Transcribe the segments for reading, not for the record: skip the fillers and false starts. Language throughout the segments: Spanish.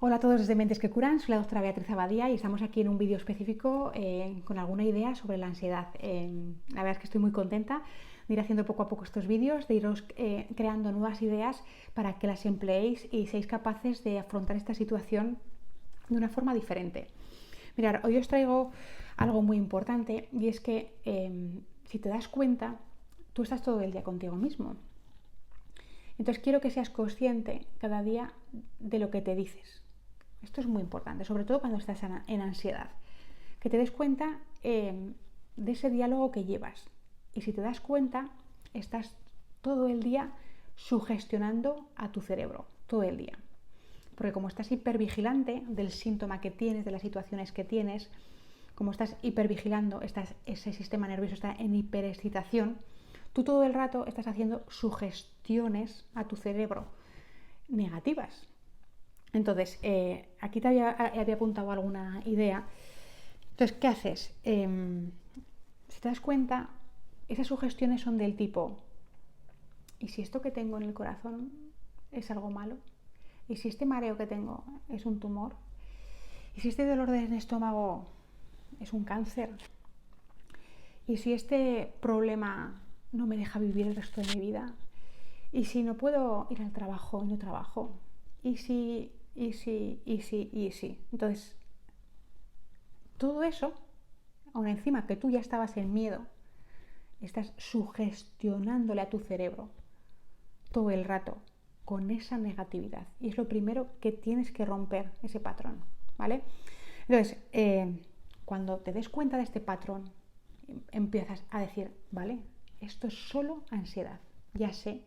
Hola a todos desde Mentes que Curan, soy la doctora Beatriz Abadía y estamos aquí en un vídeo específico con alguna idea sobre la ansiedad. La verdad es que estoy muy contenta de ir haciendo poco a poco estos vídeos, de iros creando nuevas ideas para que las empleéis y seáis capaces de afrontar esta situación de una forma diferente. Mirad, hoy os traigo algo muy importante y es que si te das cuenta, tú estás todo el día contigo mismo. Entonces quiero que seas consciente cada día de lo que te dices. Esto es muy importante, sobre todo cuando estás en ansiedad. Que te des cuenta de ese diálogo que llevas. Y si te das cuenta, estás todo el día sugestionando a tu cerebro, todo el día. Porque como estás hipervigilante del síntoma que tienes, de las situaciones que tienes, como estás hipervigilando, ese sistema nervioso está en hiperexcitación, tú todo el rato estás haciendo sugestiones a tu cerebro negativas. Entonces, aquí te había apuntado alguna idea. Entonces, ¿qué haces? Si te das cuenta, esas sugestiones son del tipo, ¿y si esto que tengo en el corazón es algo malo? ¿Y si este mareo que tengo es un tumor? ¿Y si este dolor de estómago es un cáncer? ¿Y si este problema no me deja vivir el resto de mi vida? ¿Y si no puedo ir al trabajo y no trabajo? ¿Y si? Entonces, todo eso, aún encima que tú ya estabas en miedo, estás sugestionándole a tu cerebro todo el rato con esa negatividad. Y es lo primero que tienes que romper, ese patrón, ¿vale? Entonces, cuando te des cuenta de este patrón, empiezas a decir, vale, esto es solo ansiedad. Ya sé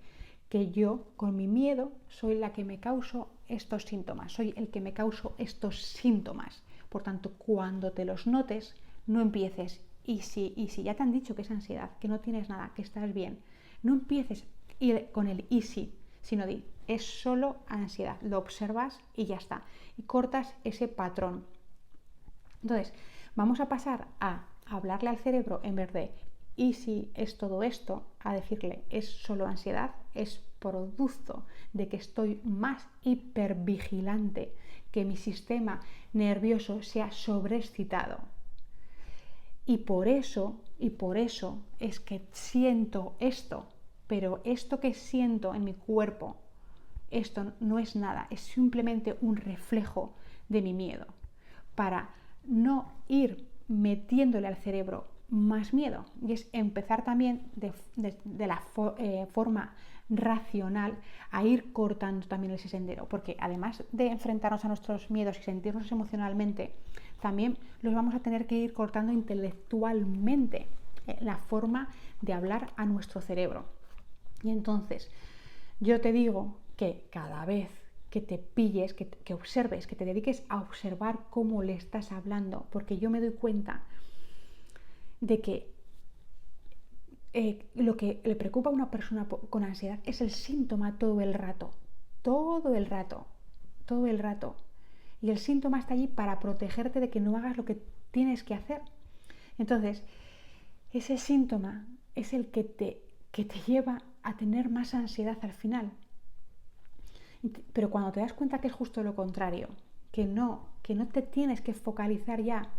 que yo, con mi miedo, soy la que me causo estos síntomas, soy el que me causo estos síntomas. Por tanto, cuando te los notes, no empieces, y si ya te han dicho que es ansiedad, que no tienes nada, que estás bien, no empieces con el y si, sino di, es solo ansiedad, lo observas y ya está, y cortas ese patrón. Entonces, vamos a pasar a hablarle al cerebro en vez de y si es todo esto, a decirle es solo ansiedad, es producto de que estoy más hipervigilante, que mi sistema nervioso se ha sobreexcitado. Y por eso es que siento esto, pero esto que siento en mi cuerpo, esto no es nada, es simplemente un reflejo de mi miedo. Para no ir metiéndole al cerebro más miedo, y es empezar también de la forma racional a ir cortando también ese sendero, porque además de enfrentarnos a nuestros miedos y sentirnos emocionalmente, también los vamos a tener que ir cortando intelectualmente, la forma de hablar a nuestro cerebro. Y entonces yo te digo que cada vez que te pilles, que observes, que te dediques a observar cómo le estás hablando, porque yo me doy cuenta de que lo que le preocupa a una persona con ansiedad es el síntoma todo el rato, todo el rato, todo el rato. Y el síntoma está allí para protegerte de que no hagas lo que tienes que hacer. Entonces, ese síntoma es el que te lleva a tener más ansiedad al final. Pero cuando te das cuenta que es justo lo contrario, que no te tienes que focalizar ya,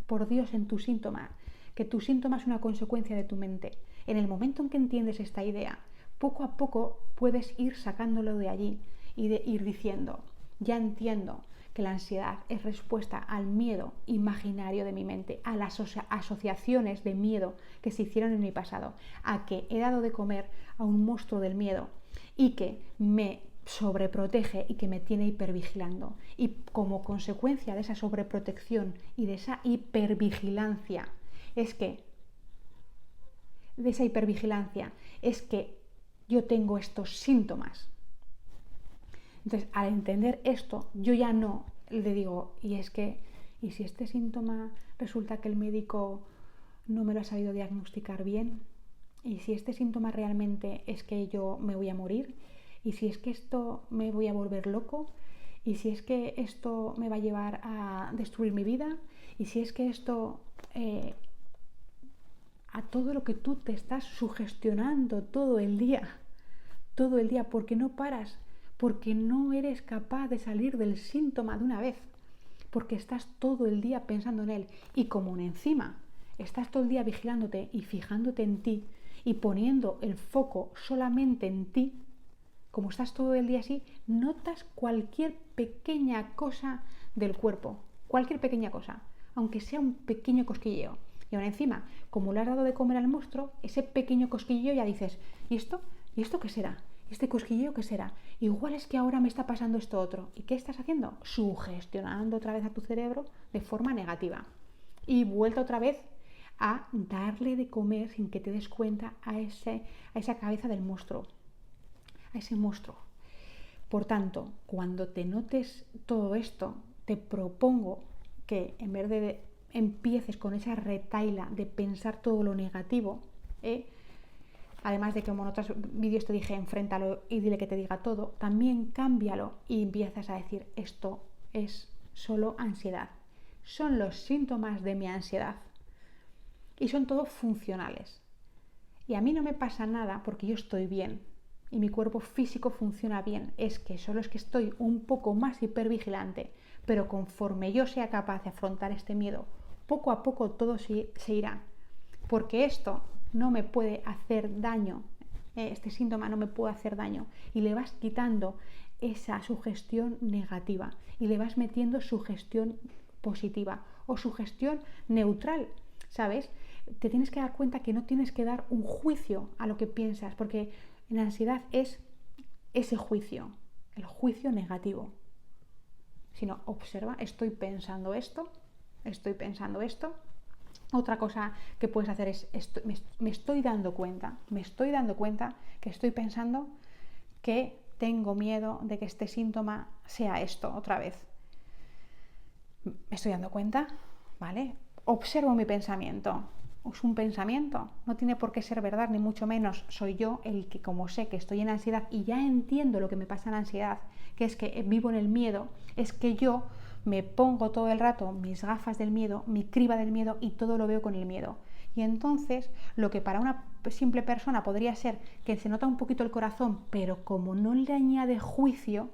por Dios, en tu síntoma, que tu síntoma es una consecuencia de tu mente. En el momento en que entiendes esta idea, poco a poco puedes ir sacándolo de allí y de ir diciendo, ya entiendo que la ansiedad es respuesta al miedo imaginario de mi mente, a las asociaciones de miedo que se hicieron en mi pasado, a que he dado de comer a un monstruo del miedo y que me sobreprotege y que me tiene hipervigilando. Y como consecuencia de esa sobreprotección y de esa hipervigilancia, es que yo tengo estos síntomas. Entonces, al entender esto, yo ya no le digo, y si este síntoma resulta que el médico no me lo ha sabido diagnosticar bien, y si este síntoma realmente es que yo me voy a morir, y si es que esto me voy a volver loco, y si es que esto me va a llevar a destruir mi vida, y si es que esto a todo lo que tú te estás sugestionando todo el día, porque no paras, porque no eres capaz de salir del síntoma de una vez, porque estás todo el día pensando en él. Y como encima estás todo el día vigilándote y fijándote en ti y poniendo el foco solamente en ti, como estás todo el día así, notas cualquier pequeña cosa del cuerpo, cualquier pequeña cosa, aunque sea un pequeño cosquilleo. Y ahora encima, como le has dado de comer al monstruo, ese pequeño cosquilleo ya dices, ¿y esto? ¿Y esto qué será? ¿Este cosquilleo qué será? Igual es que ahora me está pasando esto otro. ¿Y qué estás haciendo? Sugestionando otra vez a tu cerebro de forma negativa. Y vuelta otra vez a darle de comer sin que te des cuenta a esa cabeza del monstruo, a ese monstruo. Por tanto, cuando te notes todo esto, te propongo que en vez de empieces con esa retahíla de pensar todo lo negativo, además de que como en otros vídeos te dije enfréntalo y dile que te diga todo, también cámbialo y empiezas a decir esto es solo ansiedad. Son los síntomas de mi ansiedad y son todos funcionales. Y a mí no me pasa nada porque yo estoy bien y mi cuerpo físico funciona bien. Es que solo es que estoy un poco más hipervigilante, pero conforme yo sea capaz de afrontar este miedo, poco a poco todo se irá. Porque esto no me puede hacer daño, este síntoma no me puede hacer daño. Y le vas quitando esa sugestión negativa y le vas metiendo sugestión positiva o sugestión neutral, ¿sabes? Te tienes que dar cuenta que no tienes que dar un juicio a lo que piensas, porque en ansiedad es ese juicio, el juicio negativo. Sino observa, estoy pensando esto. Otra cosa que puedes hacer es, me estoy dando cuenta que estoy pensando que tengo miedo de que este síntoma sea esto otra vez. Me estoy dando cuenta, ¿vale? Observo mi pensamiento. Es un pensamiento, no tiene por qué ser verdad, ni mucho menos. Soy yo el que, como sé que estoy en ansiedad y ya entiendo lo que me pasa en ansiedad, que es que vivo en el miedo, es que yo me pongo todo el rato mis gafas del miedo, mi criba del miedo y todo lo veo con el miedo. Y entonces, lo que para una simple persona podría ser que se nota un poquito el corazón, pero como no le añade juicio,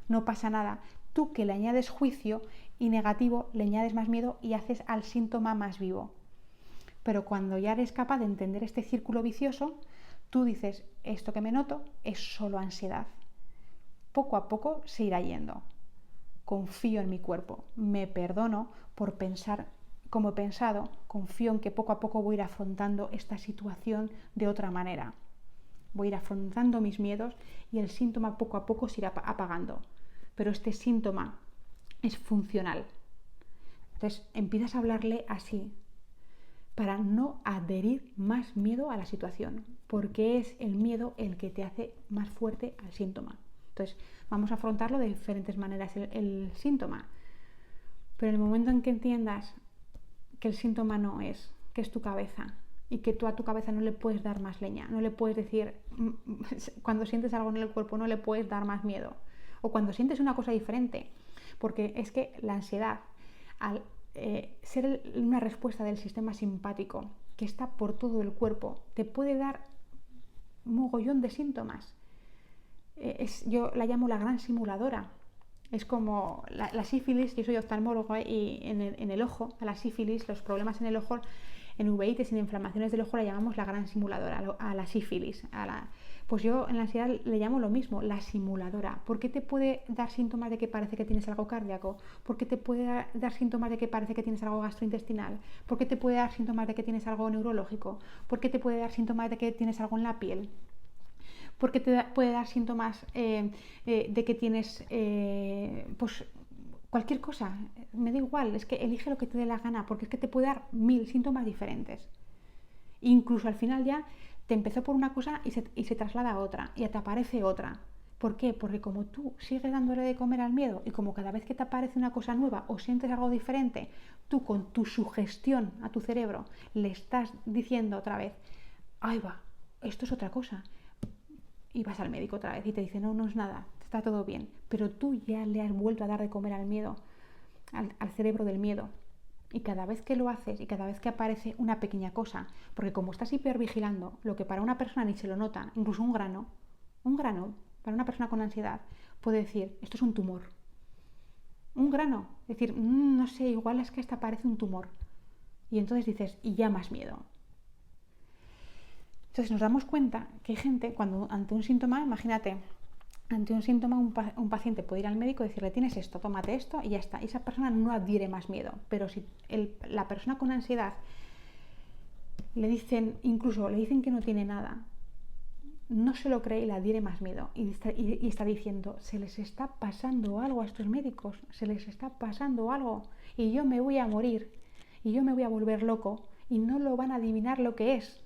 no pasa nada. Tú que le añades juicio y negativo, le añades más miedo y haces al síntoma más vivo. Pero cuando ya eres capaz de entender este círculo vicioso, tú dices, esto que me noto es solo ansiedad. Poco a poco se irá yendo. Confío en mi cuerpo, me perdono por pensar como he pensado, confío en que poco a poco voy a ir afrontando esta situación de otra manera. Voy a ir afrontando mis miedos y el síntoma poco a poco se irá apagando. Pero este síntoma es funcional. Entonces empiezas a hablarle así, para no adherir más miedo a la situación, porque es el miedo el que te hace más fuerte al síntoma. Entonces, vamos a afrontarlo de diferentes maneras el síntoma. Pero en el momento en que entiendas que el síntoma no es, que es tu cabeza, y que tú a tu cabeza no le puedes dar más leña, no le puedes decir, cuando sientes algo en el cuerpo no le puedes dar más miedo, o cuando sientes una cosa diferente, porque es que la ansiedad, al ser una respuesta del sistema simpático que está por todo el cuerpo, te puede dar un mogollón de síntomas. Yo la llamo la gran simuladora. Es como la sífilis, yo soy oftalmólogo y en el ojo, a la sífilis, los problemas en el ojo, en uveitis, en inflamaciones del ojo, la llamamos la gran simuladora, a la sífilis. Pues yo en la ansiedad le llamo lo mismo, la simuladora. ¿Por qué te puede dar síntomas de que parece que tienes algo cardíaco? ¿Por qué te puede dar síntomas de que parece que tienes algo gastrointestinal? ¿Por qué te puede dar síntomas de que tienes algo neurológico? ¿Por qué te puede dar síntomas de que tienes algo en la piel? Porque te puede dar síntomas de que tienes pues cualquier cosa, me da igual, es que elige lo que te dé la gana, porque es que te puede dar 1000 síntomas diferentes. Incluso al final ya te empezó por una cosa y se traslada a otra, y te aparece otra. ¿Por qué? Porque como tú sigues dándole de comer al miedo y como cada vez que te aparece una cosa nueva o sientes algo diferente, tú con tu sugestión a tu cerebro le estás diciendo otra vez, ahí va, esto es otra cosa. Y vas al médico otra vez y te dice, no, no es nada, está todo bien. Pero tú ya le has vuelto a dar de comer al miedo, al cerebro del miedo. Y cada vez que lo haces y cada vez que aparece una pequeña cosa, porque como estás hipervigilando, lo que para una persona ni se lo nota, incluso un grano, para una persona con ansiedad, puede decir, esto es un tumor, un grano, decir, no sé, igual es que esta parece un tumor. Y entonces dices, y ya más miedo. Entonces nos damos cuenta que hay gente, cuando ante un síntoma, imagínate, ante un síntoma un paciente puede ir al médico y decirle, tienes esto, tómate esto y ya está. Y esa persona no adhiere más miedo. Pero si la persona con ansiedad incluso le dicen que no tiene nada, no se lo cree y le adhiere más miedo. Y está diciendo, se les está pasando algo a estos médicos, se les está pasando algo y yo me voy a morir y yo me voy a volver loco y no lo van a adivinar lo que es.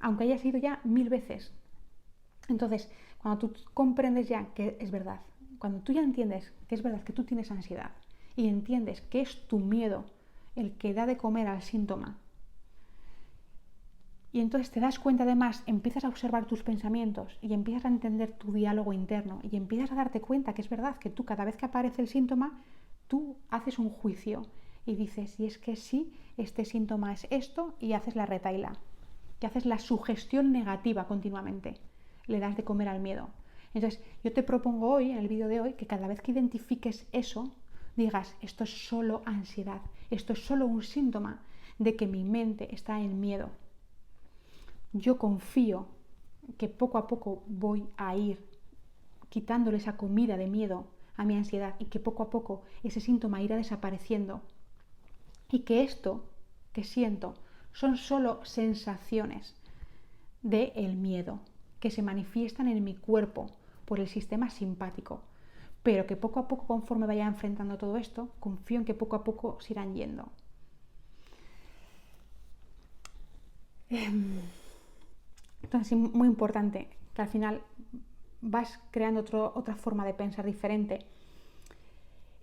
Aunque haya sido ya 1000 veces. Entonces, cuando tú comprendes ya que es verdad, cuando tú ya entiendes que es verdad que tú tienes ansiedad y entiendes que es tu miedo el que da de comer al síntoma, y entonces te das cuenta, además, empiezas a observar tus pensamientos y empiezas a entender tu diálogo interno y empiezas a darte cuenta que es verdad que tú cada vez que aparece el síntoma, tú haces un juicio y dices, y es que sí, este síntoma es esto, y haces la retahíla, que haces la sugestión negativa continuamente, le das de comer al miedo. Entonces, yo te propongo hoy, en el vídeo de hoy, que cada vez que identifiques eso, digas, esto es solo ansiedad, esto es solo un síntoma de que mi mente está en miedo. Yo confío que poco a poco voy a ir quitándole esa comida de miedo a mi ansiedad y que poco a poco ese síntoma irá desapareciendo y que esto que siento son solo sensaciones del miedo que se manifiestan en mi cuerpo por el sistema simpático, pero que poco a poco, conforme vaya enfrentando todo esto, confío en que poco a poco se irán yendo. Entonces, muy importante que al final vas creando otra forma de pensar diferente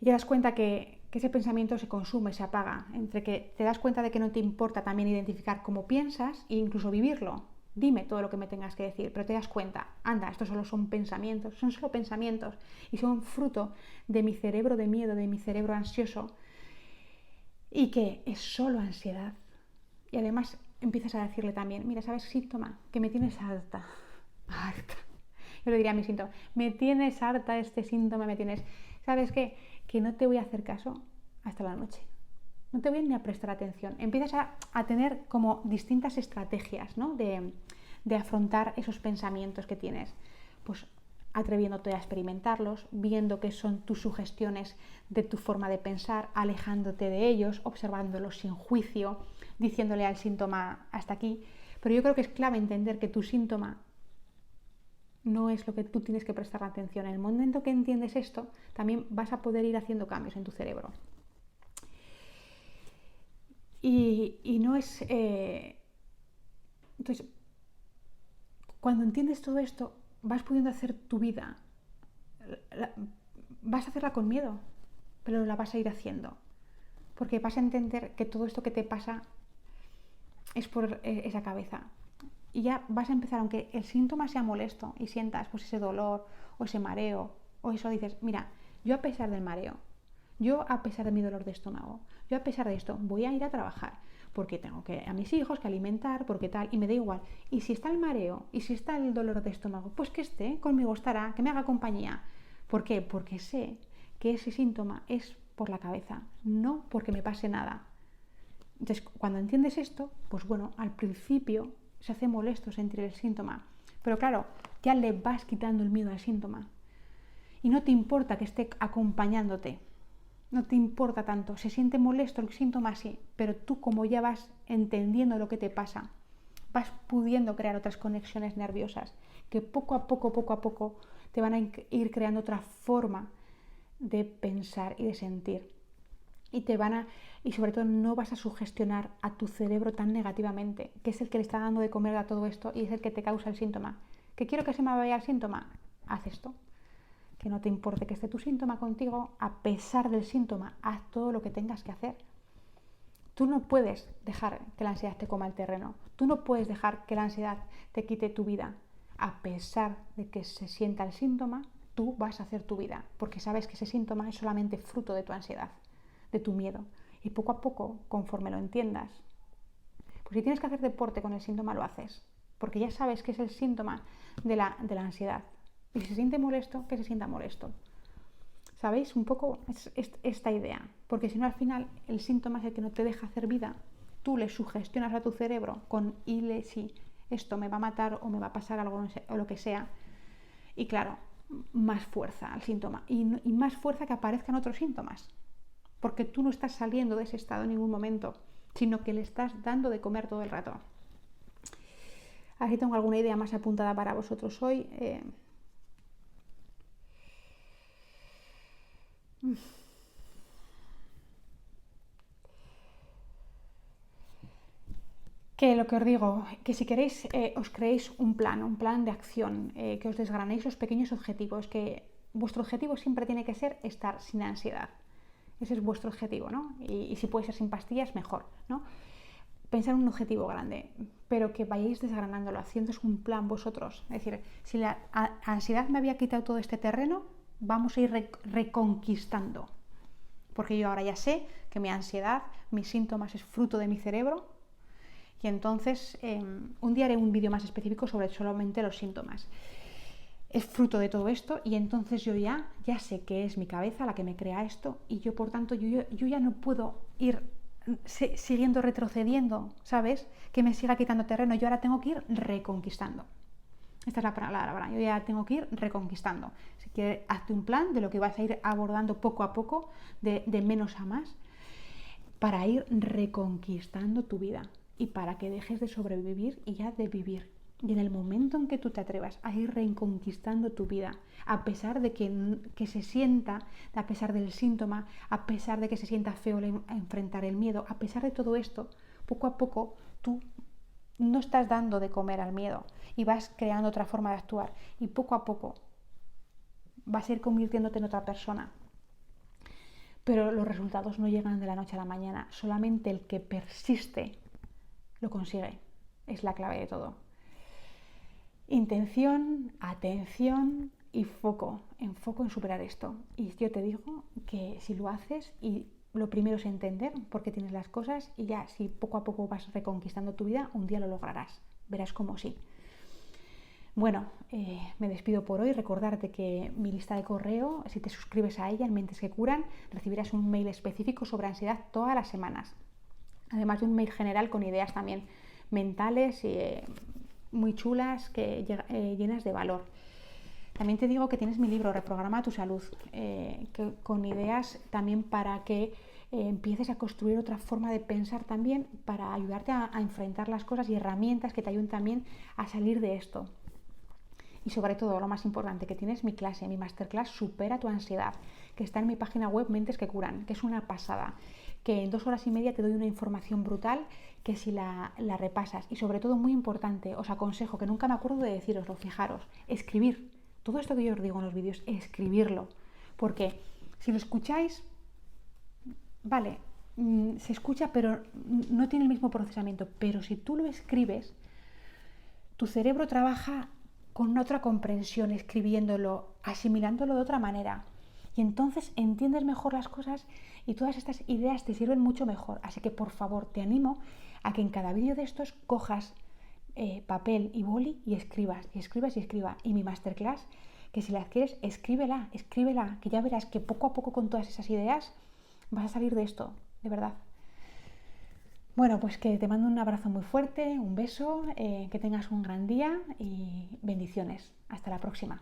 y te das cuenta que ese pensamiento se consume, se apaga, entre que te das cuenta de que no te importa también identificar cómo piensas e incluso vivirlo. Dime todo lo que me tengas que decir, pero te das cuenta, anda, estos solo son solo pensamientos y son fruto de mi cerebro de miedo, de mi cerebro ansioso, y que es solo ansiedad. Y además empiezas a decirle también, mira, ¿sabes, síntoma? Que me tienes harta. Yo le diría a mi síntoma, me tienes harta este síntoma, me tienes... ¿Sabes qué? Que no te voy a hacer caso hasta la noche. No te voy ni a prestar atención. Empiezas a tener como distintas estrategias, ¿no? de afrontar esos pensamientos que tienes. Pues atreviéndote a experimentarlos, viendo que son tus sugestiones de tu forma de pensar, alejándote de ellos, observándolos sin juicio, diciéndole al síntoma hasta aquí. Pero yo creo que es clave entender que tu síntoma no es lo que tú tienes que prestar atención. En el momento que entiendes esto, también vas a poder ir haciendo cambios en tu cerebro. Y no es... Entonces, cuando entiendes todo esto, vas pudiendo hacer tu vida. Vas a hacerla con miedo, pero la vas a ir haciendo. Porque vas a entender que todo esto que te pasa es por esa cabeza. Y ya vas a empezar, aunque el síntoma sea molesto y sientas pues ese dolor o ese mareo o eso, dices, mira, yo a pesar del mareo, yo a pesar de mi dolor de estómago, yo a pesar de esto voy a ir a trabajar porque tengo que a mis hijos que alimentar, porque tal, y me da igual. Y si está el mareo y si está el dolor de estómago, pues que esté, conmigo estará, que me haga compañía. ¿Por qué? Porque sé que ese síntoma es por la cabeza, no porque me pase nada. Entonces, cuando entiendes esto, pues bueno, al principio se hace molesto sentir el síntoma, pero claro, ya le vas quitando el miedo al síntoma y no te importa que esté acompañándote, no te importa tanto, se siente molesto el síntoma, sí, pero tú, como ya vas entendiendo lo que te pasa, vas pudiendo crear otras conexiones nerviosas que poco a poco te van a ir creando otra forma de pensar y de sentir. Y sobre todo no vas a sugestionar a tu cerebro tan negativamente, que es el que le está dando de comer a todo esto y es el que te causa el síntoma. ¿Que quiero que se me vaya el síntoma? Haz esto. Que no te importe que esté tu síntoma contigo, a pesar del síntoma, haz todo lo que tengas que hacer. Tú no puedes dejar que la ansiedad te coma el terreno. Tú no puedes dejar que la ansiedad te quite tu vida. A pesar de que se sienta el síntoma, tú vas a hacer tu vida, porque sabes que ese síntoma es solamente fruto de tu ansiedad, de tu miedo. Y poco a poco, conforme lo entiendas, pues si tienes que hacer deporte con el síntoma, lo haces, porque ya sabes que es el síntoma de la ansiedad. Y si se siente molesto, que se sienta molesto. ¿Sabéis? Un poco es esta idea. Porque si no, al final, el síntoma es el que no te deja hacer vida. Tú le sugestionas a tu cerebro con si esto me va a matar o me va a pasar algo o lo que sea. Y claro, más fuerza al síntoma. Y más fuerza que aparezcan otros síntomas. Porque tú no estás saliendo de ese estado en ningún momento, sino que le estás dando de comer todo el rato. A ver si tengo alguna idea más apuntada para vosotros hoy. Que lo que os digo, que si queréis os creéis un plan de acción, que os desgranéis los pequeños objetivos, que vuestro objetivo siempre tiene que ser estar sin ansiedad. Ese es vuestro objetivo, ¿no? Y si puede ser sin pastillas, mejor, ¿no? Pensar en un objetivo grande, pero que vayáis desgranándolo, haciéndoos un plan vosotros. Es decir, si la ansiedad me había quitado todo este terreno, vamos a ir reconquistando. Porque yo ahora ya sé que mi ansiedad, mis síntomas es fruto de mi cerebro. Y entonces un día haré un vídeo más específico sobre solamente los síntomas. Es fruto de todo esto y entonces yo ya sé que es mi cabeza la que me crea esto y yo por tanto yo ya no puedo ir siguiendo retrocediendo, ¿sabes? Que me siga quitando terreno. Yo ahora tengo que ir reconquistando. Esta es la palabra. Yo ya tengo que ir reconquistando. Si quieres, hazte un plan de lo que vas a ir abordando poco a poco, de menos a más, para ir reconquistando tu vida y para que dejes de sobrevivir y ya de vivir. Y en el momento en que tú te atrevas a ir reconquistando tu vida, a pesar de que se sienta, a pesar del síntoma, a pesar de que se sienta feo enfrentar el miedo, a pesar de todo esto, poco a poco tú no estás dando de comer al miedo y vas creando otra forma de actuar y poco a poco vas a ir convirtiéndote en otra persona. Pero los resultados no llegan de la noche a la mañana, solamente el que persiste lo consigue, es la clave de todo. Intención, atención y enfoco en superar esto. Y yo te digo que si lo haces, y lo primero es entender por qué tienes las cosas, y ya si poco a poco vas reconquistando tu vida, un día lo lograrás, verás cómo sí. Bueno, me despido por hoy. Recordarte que mi lista de correo, si te suscribes a ella en Mentes que Curan, recibirás un mail específico sobre ansiedad todas las semanas. Además de un mail general con ideas también mentales muy chulas, llenas de valor. También te digo que tienes mi libro Reprograma tu salud, con ideas también para que empieces a construir otra forma de pensar también, para ayudarte a enfrentar las cosas y herramientas que te ayuden también a salir de esto. Y sobre todo, lo más importante, que tienes mi clase, mi masterclass Supera tu ansiedad, que está en mi página web Mentes que Curan, que es una pasada, que en 2 horas y media te doy una información brutal que si la repasas, y sobre todo muy importante, os aconsejo, que nunca me acuerdo de deciroslo, fijaros, escribir. Todo esto que yo os digo en los vídeos, escribirlo. Porque si lo escucháis, vale, se escucha pero no tiene el mismo procesamiento, pero si tú lo escribes, tu cerebro trabaja con otra comprensión, escribiéndolo, asimilándolo de otra manera. Y entonces entiendes mejor las cosas y todas estas ideas te sirven mucho mejor. Así que por favor te animo a que en cada vídeo de estos cojas papel y boli y escribas, y escribas y escribas. Y mi masterclass, que si la quieres, escríbela, que ya verás que poco a poco con todas esas ideas vas a salir de esto, de verdad. Bueno, pues que te mando un abrazo muy fuerte, un beso, que tengas un gran día y bendiciones. Hasta la próxima.